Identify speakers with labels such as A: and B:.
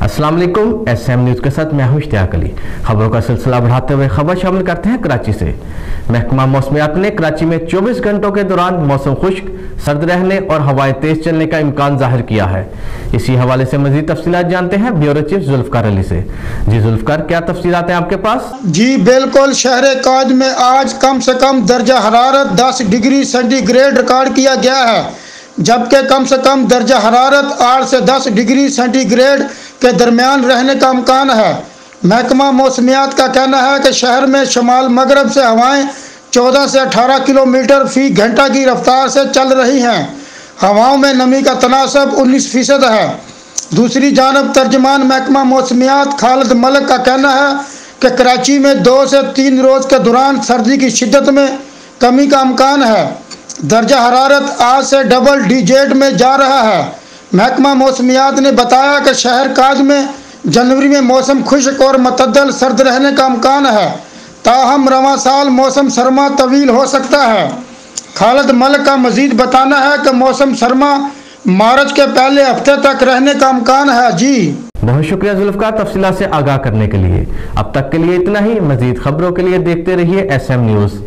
A: अस्सलाम वालेकुम। SM news के साथ मैं हूं इश्तियाक अली। खबरों का सिलसिला बढ़ाते हुए खबर शामिल करते हैं कराची से। महकमा मौसमियात ने कराची में 24 घंटों के दौरान मौसम खुश्क, सर्द रहने और हवाएं तेज चलने का इम्कान जाहिर किया है। इसी हवाले से मजीद तफसीलात जानते हैं ब्यूरो चीफ जुल्फकार अली से। जी जुल्फकार, क्या तफसीलात हैं आपके पास?
B: जी बिल्कुल, शहर काज में आज कम से कम दर्जा हरारत 10 डिग्री सेंटीग्रेड रिकॉर्ड किया गया है, जबकि कम से कम दर्जा हरारत 8 से 10 डिग्री सेंटीग्रेड के दरमियान रहने का इम्कान है। महकमा मौसमियात का कहना है कि शहर में शमाल मगरब से हवाएं 14 से 18 किलोमीटर फी घंटा की रफ्तार से चल रही हैं। हवाओं में नमी का तनासब 19% है। दूसरी जानब तर्जमान महकमा मौसमियात खालिद मलिक का कहना है कि कराची में 2 से 3 रोज़ के दौरान सर्दी की शिद्दत में कमी का इम्कान है। दर्जा हरारत आज से डबल डिजिट में जा रहा है। महकमा मौसमियात ने बताया कि शहर काज में जनवरी में मौसम खुश्क और मतदल सर्द रहने का इम्कान है, ताहम रवां साल मौसम सरमा तवील हो सकता है। खालिद मलिक का मजीद बताना है कि मौसम सरमा मार्च के पहले हफ्ते तक रहने का इम्कान है। जी
A: बहुत शुक्रिया जुल्फकार, तफसीलात से आगाह करने के लिए। अब तक के लिए इतना ही। मजीद खबरों के लिए देखते रहिए SM न्यूज़।